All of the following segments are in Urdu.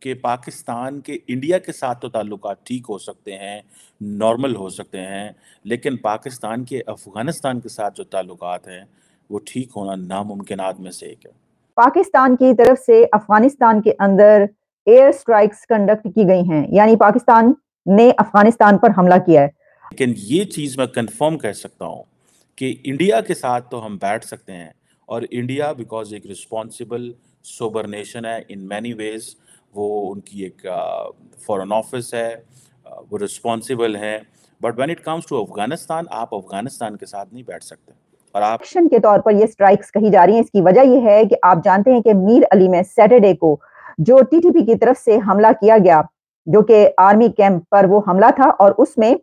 کہ پاکستان کے انڈیا کے ساتھ تو تعلقات ٹھیک ہو سکتے ہیں، نارمل ہو سکتے ہیں، لیکن پاکستان کے افغانستان کے ساتھ جو تعلقات ہیں وہ ٹھیک ہونا ناممکنات میں سے ایک ہے۔ پاکستان کی طرف سے افغانستان کے اندر ایئر سٹرائکس کنڈکٹ کی گئی ہیں، یعنی پاکستان نے افغانستان پر حملہ کیا ہے۔ لیکن یہ چیز میں کنفرم کہہ سکتا ہوں کہ انڈیا کے ساتھ تو ہم بیٹھ سکتے ہیں، اور انڈیا بیکاز ایک رسپانسبل سوبر نیشن ہے ان مینی ویز، وہ ان کی ایک فورن آفس ہے، وہ رسپانسبل ہیں، but when it comes to Afghanistan, آپ افغانستان کے ساتھ نہیں بیٹھ سکتے۔ اور آپ ایکشن کے طور پر یہ سٹرائکس کہی جا رہی ہیں، اس کی وجہ یہ ہے کہ آپ جانتے ہیں کہ میر علی میں سیٹرڈے کو جو ٹی ٹی پی کی طرف سے حملہ کیا گیا، جو کہ آرمی کیمپ پر وہ حملہ تھا، اور اس میں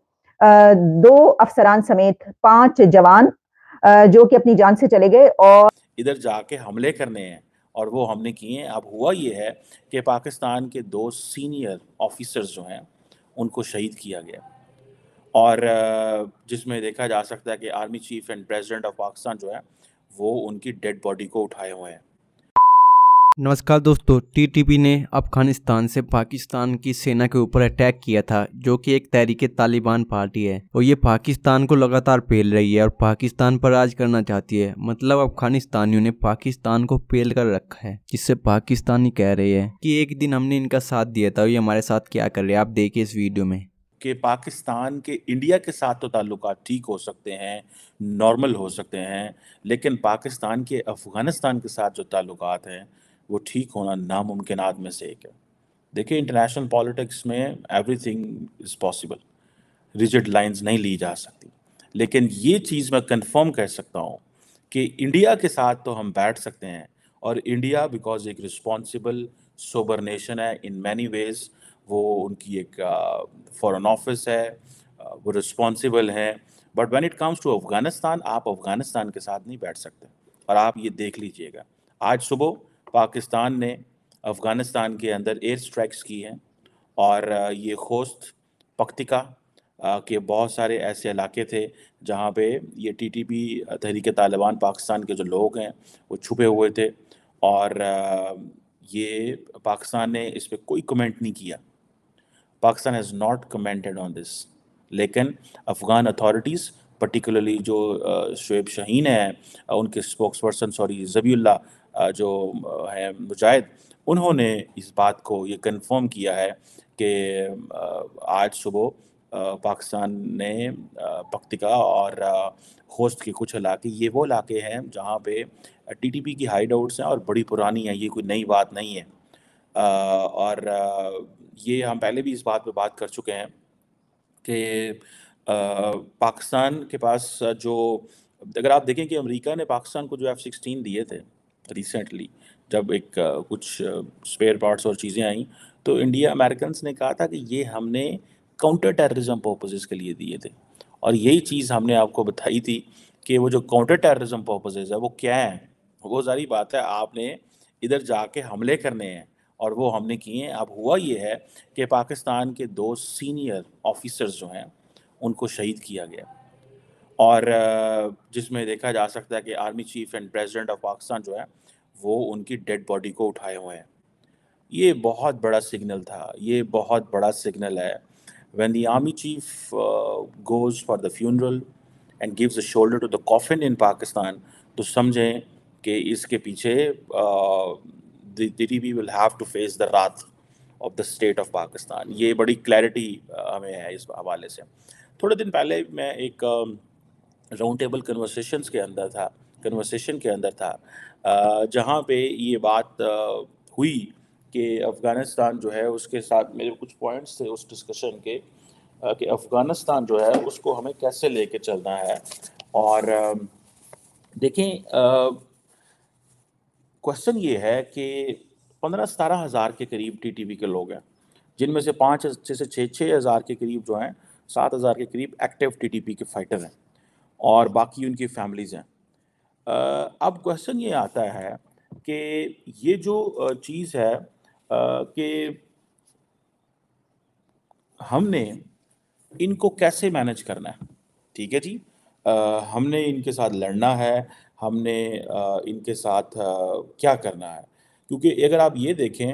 2 افسران سمیت 5 جوان جو کہ اپنی جان سے چلے گئے، اور ادھر جا کے حملے کرنے ہیں، اور وہ ہم نے کیے ہیں۔ اب ہوا یہ ہے کہ پاکستان کے 2 سینئر آفیسرز جو ہیں ان کو شہید کیا گیا، اور جس میں دیکھا جا سکتا ہے کہ army chief and president of Pakistan جو ہے وہ ان کی ڈیڈ باڈی کو اٹھائے ہوئے ہیں۔ نمسکار دوستو، ٹی ٹی پی نے افغانستان سے پاکستان کی سینا کے اوپر اٹیک کیا تھا، جو کہ ایک تحریک طالبان پارٹی ہے، اور یہ پاکستان کو لگاتار پیل رہی ہے اور پاکستان پر راج کرنا چاہتی ہے۔ مطلب افغانستانیوں نے پاکستان کو پیل کر رکھا ہے، جس سے پاکستانی کہہ رہے ہیں کہ ایک دن ہم نے ان کا ساتھ دیا تھا اور یہ ہمارے ساتھ کیا کر رہے ہیں۔ آپ دیکھیں اس ویڈیو میں کہ پاکستان کے انڈیا کے ساتھ تو تعلقات ٹھیک ہو سکتے ہیں، نارمل ہو سکتے ہیں، لیکن پاکستان کے افغانستان کے ساتھ جو تعلقات ہیں وہ ٹھیک ہونا ناممکنات میں سے ایک ہے۔ دیکھیں، انٹرنیشنل پالیٹکس میں every thing is possible, rigid lines نہیں لی جا سکتی، لیکن یہ چیز میں کنفرم کہہ سکتا ہوں کہ انڈیا کے ساتھ تو ہم بیٹھ سکتے ہیں، اور انڈیا بیکاز ایک رسپانسبل سوبر نیشن ہے ان مینی ویز، وہ ان کی ایک فورن آفس ہے، وہ رسپانسبل ہیں، but when it comes to Afghanistan, آپ افغانستان کے ساتھ نہیں بیٹھ سکتے۔ اور آپ یہ دیکھ لیجئے گا، آج صبح پاکستان نے افغانستان کے اندر ایئر سٹرائکس کی ہیں، اور یہ خوست، پکتیکا کے بہت سارے ایسے علاقے تھے جہاں پہ یہ ٹی ٹی پی تحریک طالبان پاکستان کے جو لوگ ہیں وہ چھپے ہوئے تھے، اور یہ پاکستان نے اس پہ کوئی کمنٹ نہیں کیا۔ پاکستان ہیز ناٹ کمنٹڈ آن دس، لیکن افغان اتھارٹیز پرٹیکولرلی جو شعیب شاہین ہیں، ان کے اسپوکس پرسن ذبیح اللہ جو ہیں مجاہد، انہوں نے اس بات کو یہ کنفرم کیا ہے کہ آج صبح پاکستان نے پکتیکا اور خوست کے کچھ علاقے، یہ وہ علاقے ہیں جہاں پہ ٹی ٹی پی کی ہائیڈ آؤٹس ہیں اور بڑی پرانی ہیں، یہ کوئی نئی بات نہیں ہے۔ اور یہ ہم پہلے بھی اس بات پہ بات کر چکے ہیں کہ پاکستان کے پاس جو، اگر آپ دیکھیں کہ امریکہ نے پاکستان کو جو F-16 دیے تھے ریسنٹلی، جب ایک کچھ اسپیئر پارٹس اور چیزیں آئیں، تو انڈیا امریکنس نے کہا تھا کہ یہ ہم نے کاؤنٹر ٹیررزم پرپزز کے لیے دیے تھے، اور یہی چیز ہم نے آپ کو بتائی تھی کہ وہ جو کاؤنٹر ٹیررزم پرپزز ہے وہ کیا ہیں۔ وہ ظاہری بات ہے، آپ نے ادھر جا کے حملے کرنے ہیں، اور وہ ہم نے کیے ہیں۔ اب ہوا یہ ہے کہ پاکستان کے 2 سینئر آفیسرز جو ہیں ان کو شہید کیا گیا، اور جس میں دیکھا جا سکتا ہے کہ army chief and president of Pakistan جو ہے وہ ان کی ڈیڈ باڈی کو اٹھائے ہوئے ہیں۔ یہ بہت بڑا سگنل تھا، یہ بہت بڑا سگنل ہے۔ when the army chief goes for the funeral and gives a shoulder to the coffin in Pakistan، تو سمجھیں کہ اس کے پیچھے the TTP will have to face the wrath of the state of Pakistan۔ یہ بڑی کلیئرٹی ہمیں ہے اس حوالے سے۔ تھوڑے دن پہلے میں ایک راؤنڈ ٹیبل کنورسیشن کے اندر تھا جہاں پہ یہ بات ہوئی کہ افغانستان جو ہے اس کے ساتھ میرے کچھ پوائنٹس تھے اس ڈسکشن کے، کہ افغانستان جو ہے اس کو ہمیں کیسے لے کے چلنا ہے۔ اور دیکھیں، کوشچن یہ ہے کہ 15-17 ہزار کے قریب ٹی ٹی پی کے لوگ ہیں، جن میں سے 5 سے 6 ہزار کے قریب جو ہیں، 7 ہزار کے قریب ایکٹیو ٹی ٹی پی کے فائٹر ہیں، اور باقی ان کی فیملیز ہیں۔ اب کوشچن یہ آتا ہے کہ یہ جو چیز ہے کہ ہم نے ان کو کیسے مینج کرنا ہے۔ ٹھیک ہے جی، ہم نے ان کے ساتھ لڑنا ہے، ہم نے ان کے ساتھ کیا کرنا ہے، کیونکہ اگر آپ یہ دیکھیں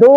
2